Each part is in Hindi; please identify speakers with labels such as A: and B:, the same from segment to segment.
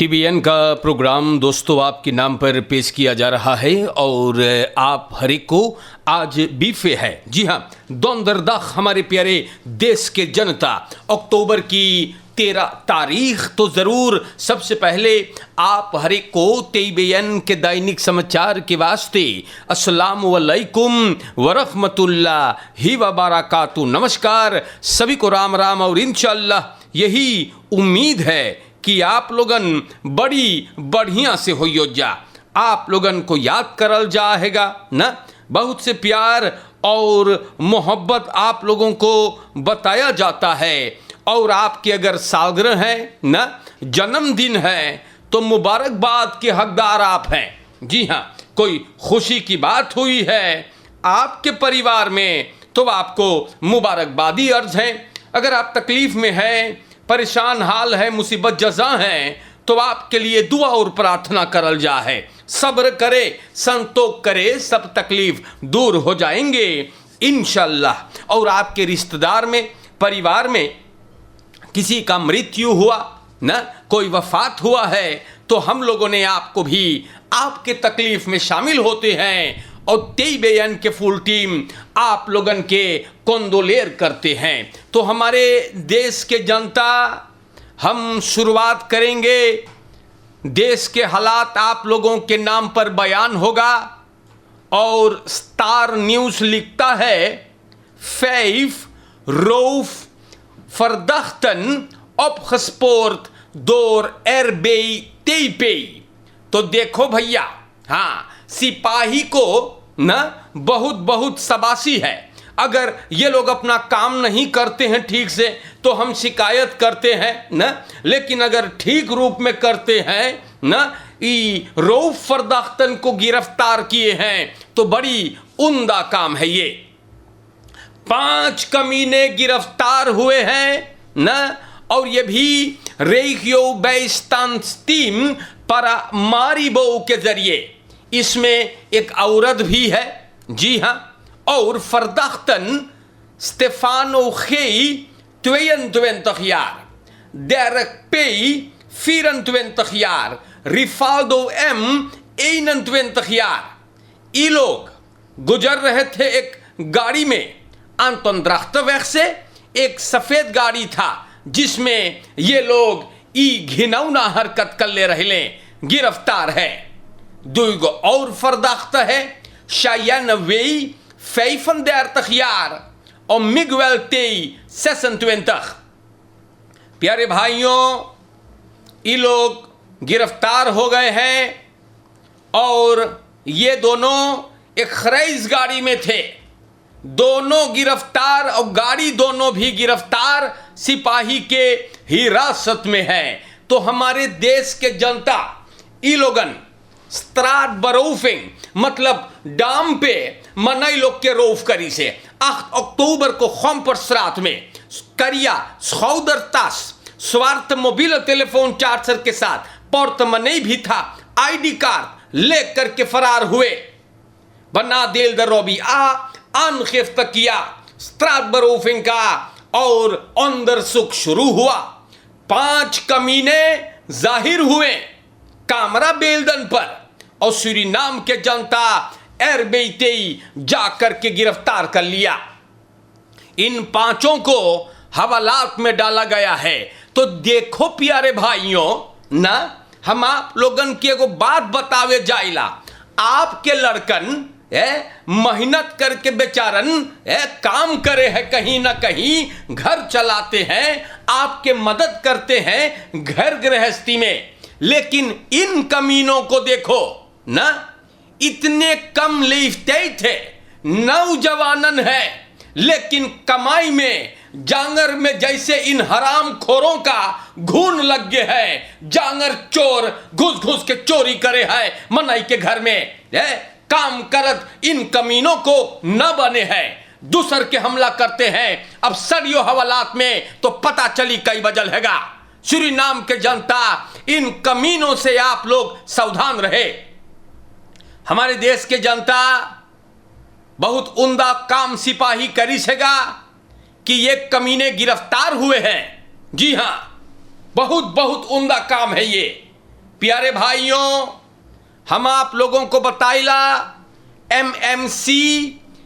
A: टीबीएन का प्रोग्राम दोस्तों आपके नाम पर पेश किया जा रहा है और आप हर एक को आज बीफे है। जी हाँ, दोंदरदाख हमारे प्यारे देश के जनता, अक्टूबर की 13 तारीख तो ज़रूर सबसे पहले आप हर एक को टीबीएन के दैनिक समाचार के वास्ते अस्सलाम वालेकुम वरहमतुल्लाहि व बरकातुहू। नमस्कार, सभी को राम राम और इंशाअल्लाह यही उम्मीद है कि आप लोगन बड़ी बढ़िया से हो योजा। आप लोगन को याद करल जाएगा ना, बहुत से प्यार और मोहब्बत आप लोगों को बताया जाता है। और आपके अगर सालगिरह है ना, जन्मदिन है, तो मुबारकबाद के हकदार आप हैं। जी हाँ, कोई खुशी की बात हुई है आपके परिवार में तो आपको मुबारकबादी अर्ज है। अगर आप तकलीफ़ में हैं, परेशान हाल है, मुसीबत जज़ा है, तो आपके लिए दुआ और प्रार्थना करल जा है। सब्र करे, संतोष करे, सब तकलीफ दूर हो जाएंगे इंशाअल्लाह। और आपके रिश्तेदार में, परिवार में किसी का मृत्यु हुआ ना, कोई वफात हुआ है, तो हम लोगों ने आपको भी आपके तकलीफ में शामिल होते हैं और टीबीएन के फुल टीम आप लोगन के कंडोलेर करते हैं। तो हमारे देश के जनता, हम शुरुआत करेंगे, देश के हालात आप लोगों के नाम पर बयान होगा। और स्टार न्यूज़ लिखता है, फैफ रोफ verdachten opgespoord door RB TP। तो देखो भैया, हाँ, सिपाही को ना बहुत बहुत शाबाशी है। अगर ये लोग अपना काम नहीं करते हैं ठीक से तो हम शिकायत करते हैं ना, लेकिन अगर ठीक रूप में करते हैं ना, रऊफ फरदाख्तन को गिरफ्तार किए हैं तो बड़ी उम्दा काम है ये। 5 कमीने गिरफ्तार हुए हैं ना, और ये भी रेगियो बैस्तान पारामारिबो के जरिए। इसमें एक औरत भी है, जी हाँ, और फरदाख्तन स्टेफानो खेई 22 jaar, Dirk P 24 jaar, Rifaldo M 21 jaar। ये लोग गुजर रहे थे एक गाड़ी में, आंतोंद्राख्तवेग से एक सफ़ेद गाड़ी था जिसमें ये लोग घिनौना हरकत कर ले रहे, गिरफ्तार है। 2 और फरदाख्त है, शायन वेई 35 jaar और मिगवेल तेई 26। प्यारे भाइयों, ये लोग गिरफ्तार हो गए हैं और ये दोनों एक खरैज गाड़ी में थे। दोनों गिरफ्तार और गाड़ी दोनों भी गिरफ्तार, सिपाही के हिरासत में है। तो हमारे देश के जनता, ई लोगन स्त्राट बरोफिंग मतलब डाम पे मनई लोग के रोफ करी से 8 अक्टूबर को खम पर श्रात में करिया सौदरतास स्वार्थ मोबिल टेलीफोन चार्जर के साथ पोर्टमनी भी था, आईडी कार्ड लेकर के फरार हुए। बना दिल दरोबी अनखिफ्त किया स्त्राट बरोफिंग का और अंदर सुख शुरू हुआ। 5 कमीने जाहिर हुए कामरा बेलदन पर और सूरीनाम के जनता एरबेतेई जाकर के गिरफ्तार कर लिया। इन 5 को हवालात में डाला गया है। तो देखो प्यारे भाइयों ना, हम आप लोगन की एगो बात बतावे जाइला। आपके लड़कन मेहनत करके बेचारन काम करे है, कहीं ना कहीं घर चलाते हैं, आपके मदद करते हैं घर गृहस्थी में। लेकिन इन कमीनों को देखो ना, इतने कम लिफ्टे थे, नौजवानन है, लेकिन कमाई में जांगर में जैसे इन हराम खोरों का घून लग गए है। जांगर चोर घुस घुस के चोरी करे है मनई के घर में, काम करत इन कमीनों को न बने हैं, दूसर के हमला करते हैं। अब सदियों हवालात में तो पता चली कई बजल हैगा। सूरीनाम के जनता, इन कमीनों से आप लोग सावधान रहे। हमारे देश के जनता बहुत उम्दा काम सिपाही करी सेगा कि ये कमीने गिरफ्तार हुए हैं। जी हाँ, बहुत बहुत उम्दा काम है ये। प्यारे भाइयों, हम आप लोगों को बताइला MMC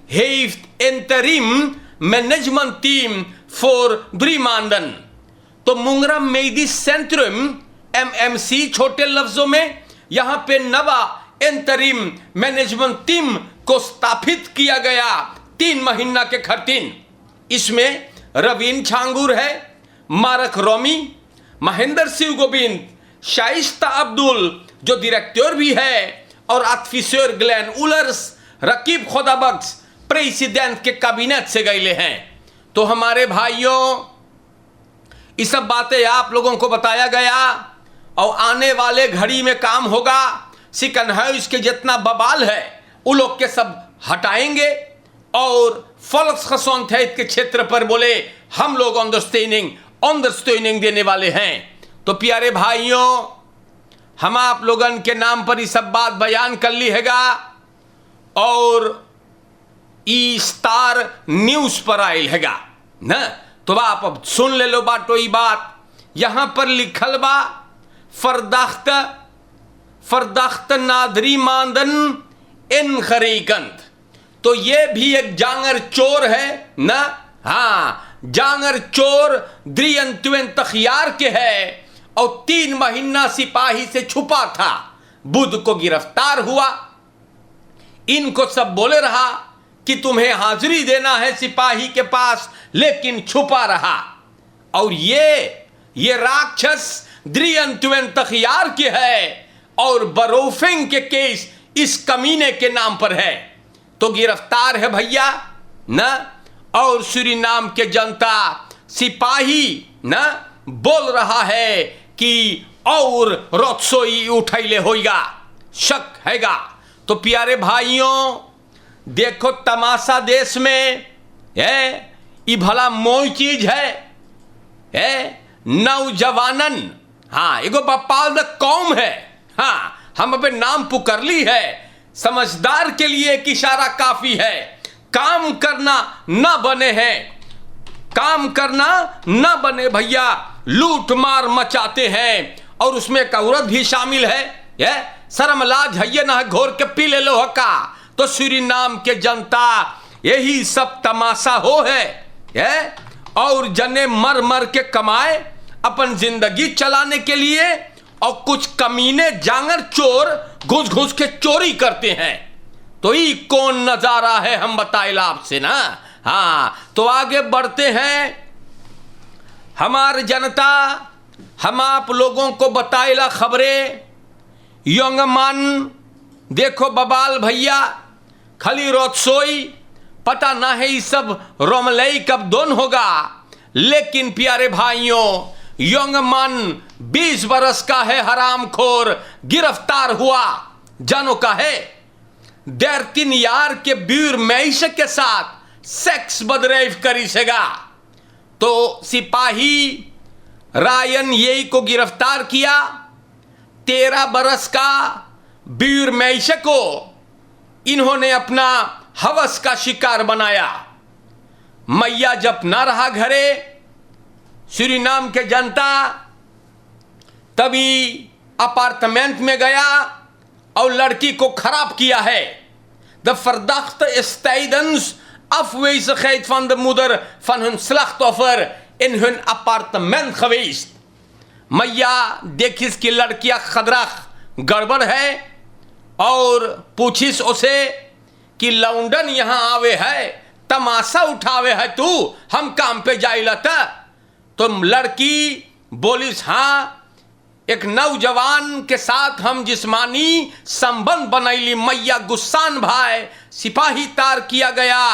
A: heeft interim management team for drie maanden। तो मुंगरा मेडिस सेंट्रम MMC छोटे लफ्जों में यहां पे नवा इंतरिम मैनेजमेंट टीम को स्थापित किया गया 3 महीना के खर्तीन। इसमें रवीन छांगुर है, मारक रोमी, महेंद्र सिंह गोविंद, शाइस्ता अब्दुल जो डायरेक्टर भी है, और आतफिसर Glenn Euler's, Raqib Khudabakhsh president के कैबिनेट से गए हैं। तो हमारे भाइयों, ये सब बातें आप लोगों को बताया गया और आने वाले घड़ी में काम होगा। सिकन हाउस के जितना बवाल है वो लोग के सब हटाएंगे और फॉल्क्सगेसोनथेट के क्षेत्र पर बोले हम लोग अंडरस्टैंडिंग देने वाले हैं। तो प्यारे भाइयों, हम आप लोगन के नाम पर ये सब बात बयान कर ली हैगा और ई स्टार न्यूज पर आयल हैगा ना। तो आप अब सुन ले लो बाटो ई बात। यहां पर लिखल बा फरदाख्त नादरी मांदन इन खरीकंद। तो ये भी एक जांगर चोर है ना। हाँ, जांगर चोर द्रियंतुन तखियार के है और 3 महीना सिपाही से छुपा था। बुध को गिरफ्तार हुआ। इनको सब बोले रहा कि तुम्हें हाजिरी देना है सिपाही के पास, लेकिन छुपा रहा। और ये राक्षस द्रियंतुन तखियार के है और बरोफिंग के केस इस कमीने के नाम पर है। तो गिरफ्तार है भैया ना। और सूरीनाम के जनता सिपाही ना बोल रहा है कि और रोत्सोई उठैले होगा, शक हैगा। तो प्यारे भाइयों, देखो तमाशा देश में है, ये भला मोई चीज है नौजवानन। हाँ, एगो बपाल द कौम है। हाँ, हम अपने नाम पुकार ली है। समझदार के लिए एक इशारा काफी है। काम करना ना बने हैं, काम करना ना बने भैया, लूट मार मचाते हैं और उसमें एक औरत भी शामिल है। शर्म लाज है ना, घोर के पी ले लो हका। तो सूरीनाम के जनता यही सब तमाशा है और जने मर मर के कमाए अपन जिंदगी चलाने के लिए, और कुछ कमीने जांगर चोर घुस घुस के चोरी करते हैं। तो ये कौन नजारा है, हम बताएला आपसे ना। हाँ, तो आगे बढ़ते हैं। हमार जनता, हम आप लोगों को बताएला खबरें। यंगमन देखो बबाल भैया, खाली रोत्सोई पता ना है ये सब रोमलई कब दोन होगा। लेकिन प्यारे भाइयों, यंगमन 20 बरस का है, हरामखोर गिरफ्तार हुआ। जानो का है, 3 यार के बीर मैश के साथ सेक्स बदरेफ करी सेगा। तो सिपाही रायन यही को गिरफ्तार किया। 13 बरस का बीर मैश को इन्होंने अपना हवस का शिकार बनाया। मैया जब ना रहा घरे, सूरीनाम के जनता तभी अपार्टमेंट में गया और लड़की को खराब किया है। The verdachte is tijdens afwezigheid van de moeder van hun slachtoffer in hun appartement geweest। मैया देखी इसकी लड़कियां खदरा गड़बड़ है और पूछिस उसे कि लौंडन यहां आवे है, तमाशा उठावे है तू, हम काम पे जाइला था। तो लड़की बोलिस हाँ, एक नौजवान के साथ हम जिस्मानी संबंध बनैली। मैया गुस्सान भाई, सिपाही तार किया गया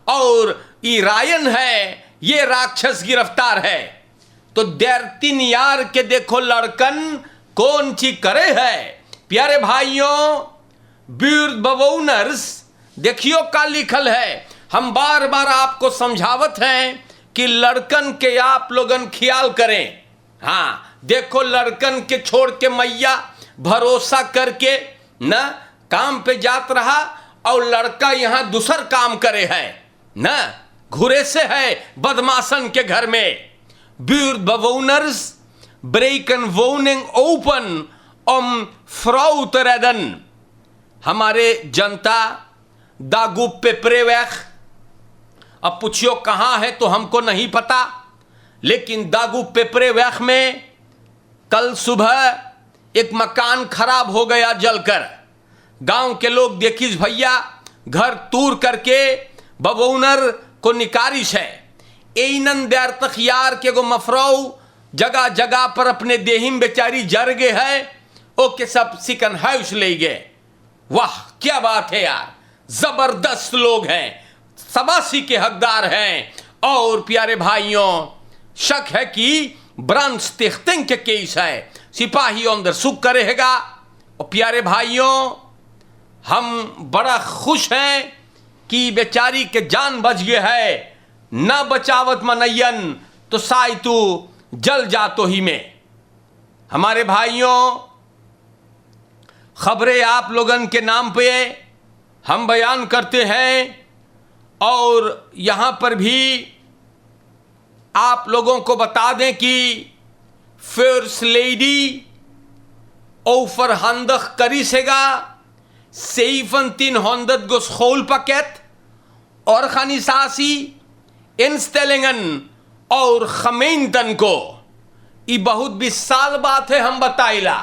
A: और ये रायन है, ये राक्षस गिरफ्तार है। तो 3 यार के देखो लड़कन कौन ची करे है। प्यारे भाइयों, बीर बवोनर्स देखियो का लिखल है। हम बार बार आपको समझावत हैं कि लड़कन के आप लोगन ख्याल करें। हाँ, देखो लड़कन के छोड़ के मैया भरोसा करके न काम पे जात रहा और लड़का यहां दूसर काम करे है न, घुरे से है बदमाशन के घर में। Buurtbewoners breken woning open फ्राउतरेदन, हमारे जनता दागू पेपरेवैख। अब पूछियो कहाँ है तो हमको नहीं पता, लेकिन दागू पेपरेवैख में कल सुबह एक मकान खराब हो गया जलकर। गांव के लोग देखिस भैया घर तूर करके बबौनर को निकारिश है। एनन देर तक यार के गो मफराऊ जगह जगह पर अपने देहिम बेचारी जर गए है, ओके सब सिकन हाउस ले गए। वाह क्या बात है यार, जबरदस्त लोग हैं, सबासी के हकदार हैं। और प्यारे भाइयों, शक है कि ब्रांस्टिख्तिंग के केस है, सिपाही अंदर सुख करेगा। और प्यारे भाइयों, हम बड़ा खुश हैं कि बेचारी के जान बच गए है, ना बचावत मनयन तो साई तू जल जातो ही में। हमारे भाइयों, खबरें आप लोगन के नाम पे हम बयान करते हैं, और यहां पर भी आप लोगों को बता दें कि फर्स्ट लेडी ओफर हंदख करीसेगा 1700 गो schoolpakket organisatie, instellingen और खमेंतन को। ये बहुत विशाल बात है, हम बताइला।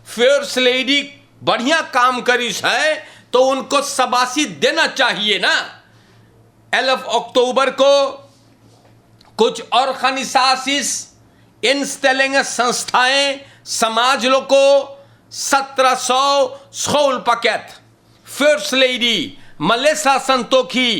A: फर्स्ट लेडी बढ़िया काम करीस है तो उनको शबाशी देना चाहिए ना। 11 अक्टूबर को कुछ ऑर्गेनाइजेशंस, इंस्टेलिंग संस्थाएं, समाज लोग को 1700 schoolpakket फर्स्ट लेडी मलेसा संतोखी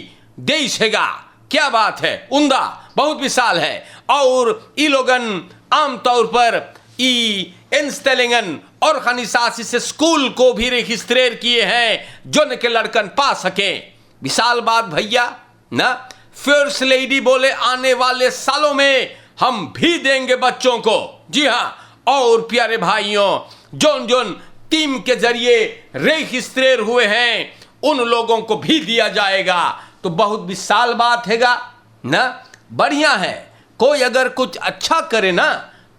A: देशेगा। क्या बात है, उमदा, बहुत विशाल है। और ये लोगन आमतौर पर इंस्टेलिंगन ऑर्गेनाइजेशन से स्कूल को भी रजिस्ट्रेर किए हैं जो न के लड़कन पा सके। विशाल बात भैया ना। फर्स्ट लेडी बोले आने वाले सालों में हम भी देंगे बच्चों को। जी हाँ, और प्यारे भाइयों, जोन जोन टीम के जरिए रजिस्ट्रेर हुए हैं उन लोगों को भी दिया जाएगा। तो बहुत विशाल बात हैगा ना, बढ़िया है। कोई अगर कुछ अच्छा करे ना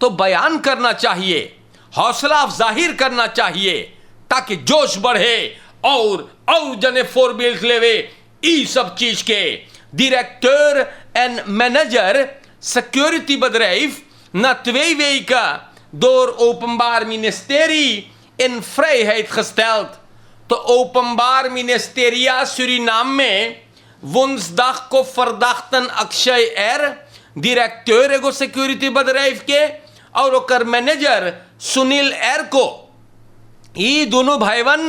A: तो बयान करना चाहिए, हौसला जाहिर करना चाहिए, ताकि जोश बढ़े और जने फोरबिल्ट लेवे ई सब चीज के। Director and manager security bedrijf na 2 weken door Openbaar Ministerie in vrijheid gesteld. De Openbaar Ministeria Suriname में woensdag को verdachten अक्षय एर, डायरेक्टर एगो सिक्योरिटी bedrijf के, और ओकर मैनेजर सुनील एर को, ये दोनों भाईवन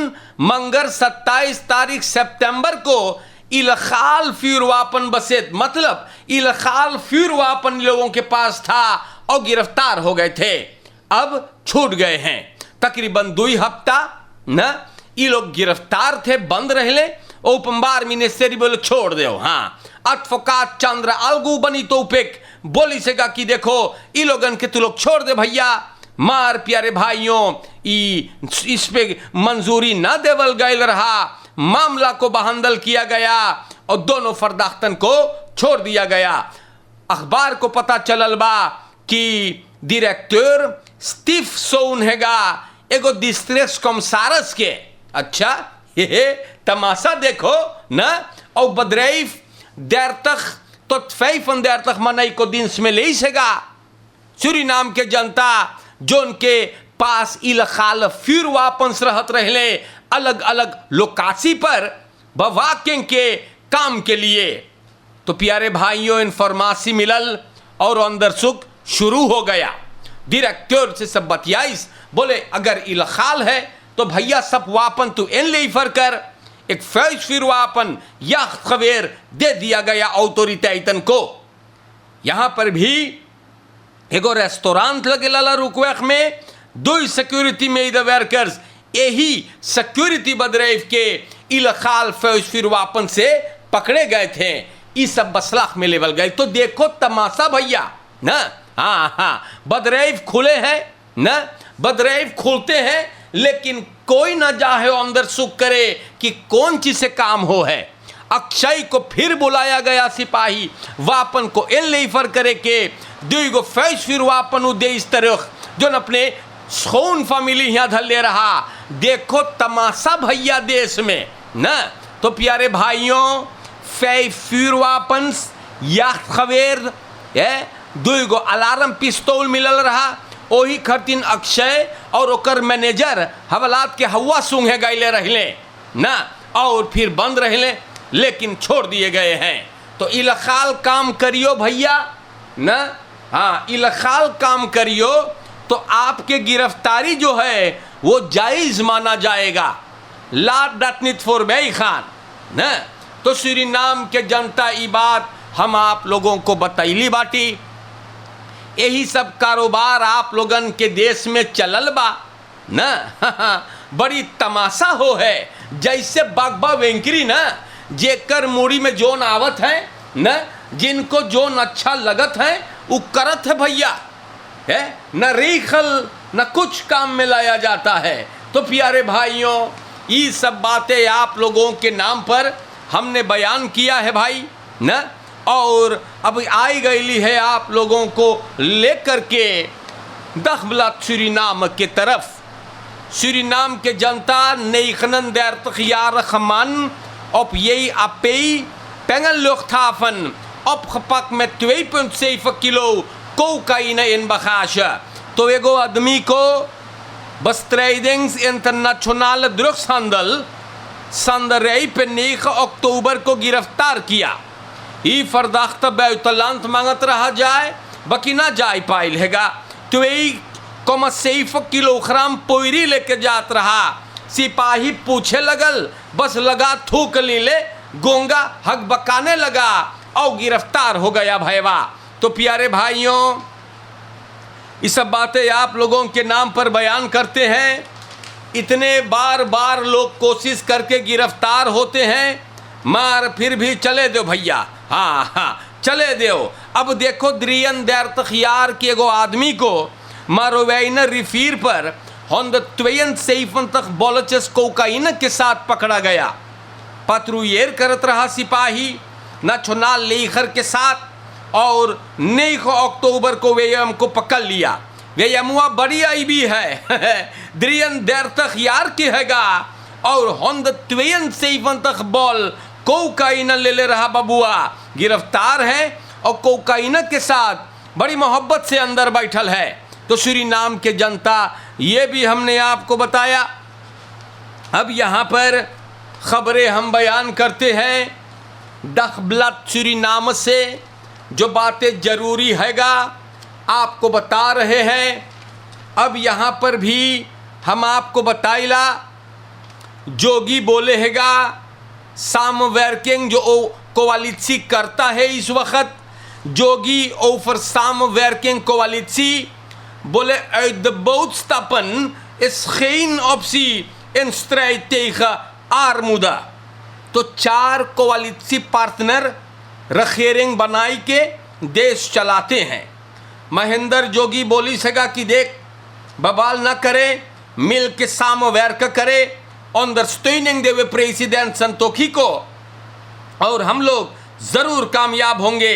A: मंगर 27 तारीख सितंबर को इलखाल फ्यूरवापन बसेत, मतलब इलखाल फ्यूरवापन लोगों के पास था और गिरफ्तार हो गए थे। अब छूट गए हैं तकरीबन 2 हफ्ता ना। ये लोग गिरफ्तार थे, बंद रहले। ओपनबार मिनिस्ट्री बोले छोड़ दो। हाँ, अटफोकात चंद्र अलगू बनी तो उपेक बोली सेगा कि देखो ये लोगन के तू लोग छोड़ दे भैया। मार प्यारे भाइयों, इस पे मंजूरी ना देवल गयल रहा, मामला को बहांदल किया गया और दोनों फरदाख्तन को छोड़ दिया गया। अखबार को पता चलल बा कि डायरेक्टर स्टीव सोन हैगा एगो डिस्ट्रिक्ट कमसारस के। अच्छा, ये तमाशा देखो ना। और bedrijf 30 tot 35 मई को दिन में ले सेगा। सूरीनाम के जनता जो उनके पास इलखाल फ्यूरवापन्स रहत रहले अलग अलग लोकासी पर बवाकिंग के काम के लिए। तो प्यारे भाइयों, इन्फॉर्मेशन मिलल और अंदर सुख शुरू हो गया। डायरेक्टर से सब बतियाइस, बोले अगर इलखाल है तो भैया सब वापन तू इन ले फर कर। एक फैज फिरवापन या खबेर दे दिया गया ऑथोरिटी को। यहां पर भी एगो रेस्टोरेंट लगे लाला रुकवेख में 2 सिक्योरिटी में वर्कर्स यही सिक्योरिटी bedrijf के इलखाल फैज फिरवापन से पकड़े गए थे। ये सब बसलाख में लेवल गए। तो देखो तमाशा भैया ना। हाँ, bedrijf खुले हैं ना, bedrijf खुलते हैं, लेकिन कोई ना चाहे अंदर सुख करे कि कौन चीज से काम हो है। अक्षय को फिर बुलाया गया सिपाही वापन को इन लेफर करे के 2 फैज फिर वापन उदे इस तरह जो अपने सोन फैमिली यहाँ धले रहा। देखो तमाशा भैया देश में न। तो प्यारे भाइयों, फैफुरवापन्स या खवेर दुगो अलार्म पिस्तौल मिलल रहा। ओही खतिन अक्षय और ओकर मैनेजर हवालात के हवा सूंघे गए रहले ना, और फिर बंद रहले, लेकिन छोड़ दिए गए हैं। तो इलखाल काम करियो भैया ना, हाँ इलखाल काम करियो तो आपके गिरफ्तारी जो है वो जायज़ माना जाएगा। लाट डटनित फॉर बेई खान न। तो सूरीनाम के जनता ये बात हम आप लोगों को बतैली बाटी। यही सब कारोबार आप लोगन के देश में चलल बा न। बड़ी तमाशा हो है, जैसे बागबा वेंकरी न, जेकर मूड़ी में जोन आवत है न, जिनको जोन अच्छा लगत है वो करत है भैया है न। रेखल न कुछ काम में लाया जाता है। तो प्यारे भाइयों, ये सब बातें आप लोगों के नाम पर हमने बयान किया है भाई न। और अब आई गई है आप लोगों को लेकर के दखबलत सूरीनाम के तरफ। सूरीनाम के जनता नेखनन der Tchjaar op je apei pengenluchthaven opgepakt met 2,7 kilo cocaïne in bagage. तो एगो आदमी को bestrijdings internationale drugshandel संदरई पे 9 अक्टूबर को गिरफ्तार किया। ये फरदाख्त बुitenland मांगत रहा जाए बाकी ना जाए पाइल हैगा। 2,7 किलोग्राम पोयरी लेके जात रहा। सिपाही पूछे लगल, बस लगा थूक लीले, गोंगा हक बकाने लगा और गिरफ्तार हो गया भैया। तो प्यारे भाइयों, ये सब बातें आप लोगों के नाम पर बयान करते हैं। इतने बार बार लोग कोशिश करके गिरफ्तार होते हैं, मार फिर भी चले दो भैया। हाँ चले दो। अब देखो द्रियन der Tchjaar के एगो आदमी को मारोवैना रिफीर पर 172 बॉलचेस कोकाइन के साथ पकड़ा गया। पत्रुएर करत रहा सिपाही नेशनल लेखर के साथ, और 9 अक्टूबर को वेयम को पकड़ लिया। वेयमुआ बड़ी आईबी है द्रियन der Tchjaar की हैगा, और 172 बॉल कोकाइन ले रहा बबुआ। गिरफ्तार है और कोकाइन के साथ बड़ी मोहब्बत से अंदर बैठल है। तो सूरीनाम के जनता, ये भी हमने आपको बताया। अब यहाँ पर खबरें हम बयान करते हैं दखबलत सूरीनाम से। जो बातें ज़रूरी हैगा आपको बता रहे हैं। अब यहाँ पर भी हम आपको बताइला, जोगी बोले हैगा सामवर्किंग जो कोवालिसी करता है इस वक्त। जोगी ओवर सामवर्किंग कोवालिसी बोले uitbouwstappen is geen optie in strijd tegen armoede। तो 4 कोवालिसी पार्टनर रखेरिंग बनाई के देश चलाते हैं। महेंद्र जोगी बोली सका कि देख बवाल ना करे, मिल के सामवर्क करे, ondersteuning देवे प्रेसिडेंट संतोखी को, और हम लोग ज़रूर कामयाब होंगे।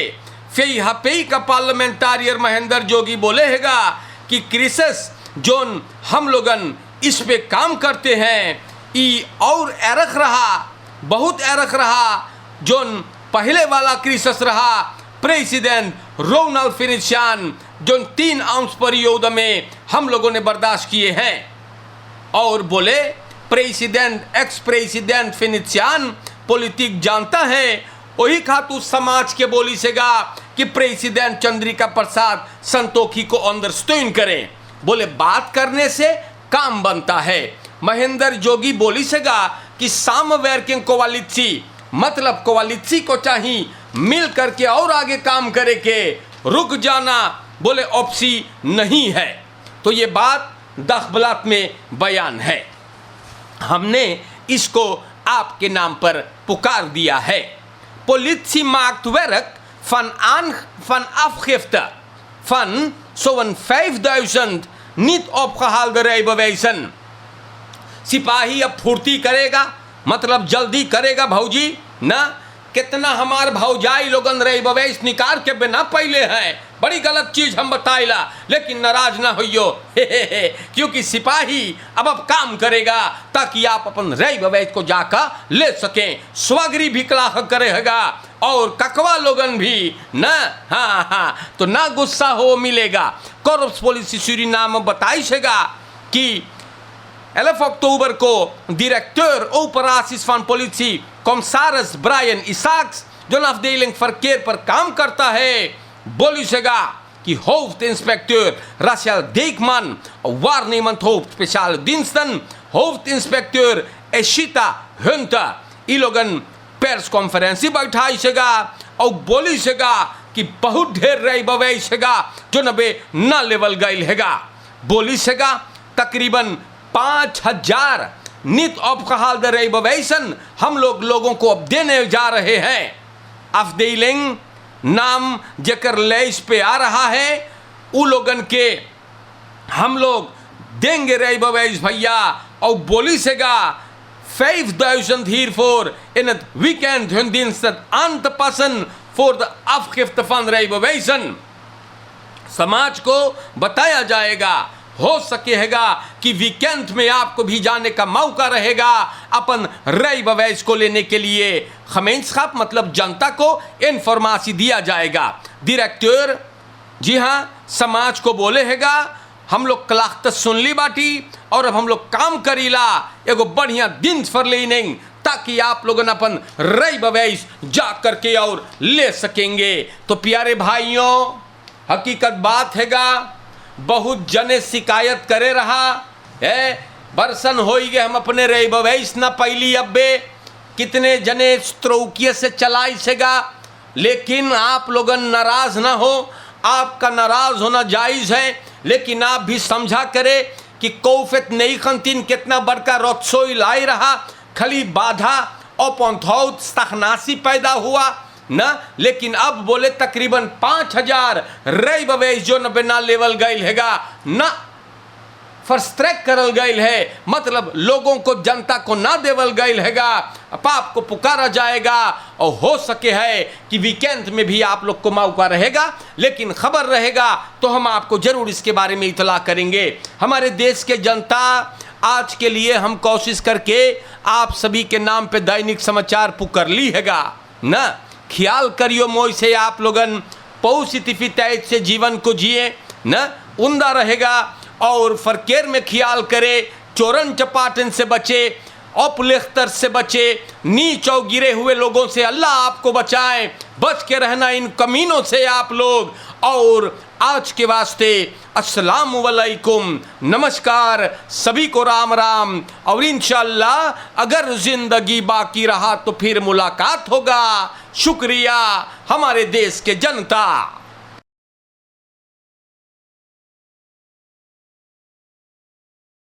A: फिर हपेई का पार्लियामेंटारियर महेंद्र जोगी बोले हैगा कि क्रिसस जोन हम लोगन इस पे काम करते हैं, ई और एरख रहा, बहुत एरख रहा जोन पहले वाला क्रिसस रहा। प्रेसिडेंट रोनाल्ड फिनिशान जोन 3 आउंस परियोद में हम लोगों ने बर्दाश्त किए हैं। और बोले प्रेसिडेंट एक्स प्रेसिडेंट फिनिशान पॉलिटिक जानता है, वही खातू समाज के बोली सेगा कि प्रेसिडेंट चंद्रिका प्रसाद संतोखी को अंडरस्टैंड करें। बोले बात करने से काम बनता है। महेंद्र जोगी बोली सेगा कि सामवर्किंग कोवालिसी मतलब कोवालिसी को चाहिए मिल करके और आगे काम करे के, रुक जाना बोले ऑप्सी नहीं है। तो ये बात दखबलत में बयान है। हमने इसको आपके नाम पर पुकार दिया है। Politie maakt werk van afgifte van zo'n 5000 niet opgehaalde rijbewijzen। सिपाही अब फुर्ती करेगा, मतलब जल्दी करेगा भौजी ना। कितना हमार भौजाई लोगन rijbewijs निकाल के बिना पहले हैं, बड़ी गलत चीज हम बताइला, लेकिन नाराज ना होइयो क्योंकि सिपाही अब काम करेगा ताकि आप अपन रई बवैज को जाकर ले सकें। स्वागरी भी कलाह करेगा और ककवा लोगन भी ना, हाँ, तो ना गुस्सा हो मिलेगा। कॉर्प्स पोलिसी सूरीनाम बताइएगा कि 11 अक्टूबर को director operaties van politie commissaris Brian Isaacs जो afdeling verkeer पर काम करता है, बोलिएगा कि hoofdinspecteur Rachel Dijkman, waarnemend hoofd speciale diensten hoofdinspecteur Eshita Hunter, ये लोगन प्रेस कॉन्फ्रेंस बैठाइएगा और बोलिएगा कि बहुत ढेर रही बवेगा जो नबे ना लेवल गई हैगा। बोलिएगा तकरीबन 5000 नित ऑफकहाल दे रही बवेसन हम लोगों को अब देने जा रहे हैं। अफदेलिंग नाम जेकर लेस पे आ रहा है, उ लोगन के हम लोग देंगे रही बवेज भैया। और बोलिएगा 5000 hiervoor in het weekend hun diensten aan te passen voor de afgifte van rijbewijzen। समाज को बताया जाएगा, हो सकेगा कि वीकेंड में आपको भी जाने का मौका रहेगा अपन रई बवैज को लेने के लिए। खमेंसखाप मतलब जनता को इन्फॉर्मेशन दिया जाएगा। डायरेक्टर जी हाँ समाज को बोले हैगा हम लोग कलाख्त सुन ली बाटी और अब हम लोग काम करीला एगो बढ़िया दिन फर लेनिंग ताकि आप लोगन अपन रई बवैज जा करके और ले सकेंगे। तो प्यारे भाइयों हकीकत बात हैगा, बहुत जने शिकायत करे रहा है बरसन हो गए हम अपने रई बवैज न पहली अब्बे कितने जने स्ट्रोकिया से चलाई सेगा, लेकिन आप लोगन नाराज ना हो, आपका नाराज होना जायज़ है, लेकिन आप भी समझा करे कि कौफत नहीं खंतीन कितना बड़का रक्सोई लाई रहा, खाली बाधा और पंथौत तखनासी पैदा हुआ ना। लेकिन अब बोले तकरीबन 5000 रई बवेज जो बिना लेवल गई हैगा ना फर्स्ट्रैक करल गई है, मतलब लोगों को जनता को ना देवल गई हैगा। पाप को पुकारा जाएगा और हो सके है कि वीकेंड में भी आप लोग को मौका रहेगा, लेकिन खबर रहेगा तो हम आपको जरूर इसके बारे में इतला करेंगे। हमारे देश के जनता आज के लिए हम कोशिश करके आप सभी के नाम पे दैनिक समाचार पुकार ली हैगा ना। ख्याल करियो मोई से आप लोगन पौसितिफी तैत से जीवन को जिए ना, उमदा रहेगा और फरकेर में ख्याल करे, चोरन चपाटन से बचे, अपलेख्तर से बचे, नीच और गिरे हुए लोगों से अल्लाह आपको बचाए, बच के रहना इन कमीनों से आप लोग। और आज के वास्ते अस्सलाम वालेकुम, नमस्कार, सभी को राम राम। और इंशाअल्लाह अगर जिंदगी बाकी रहा तो फिर मुलाकात होगा। शुक्रिया हमारे देश के जनता।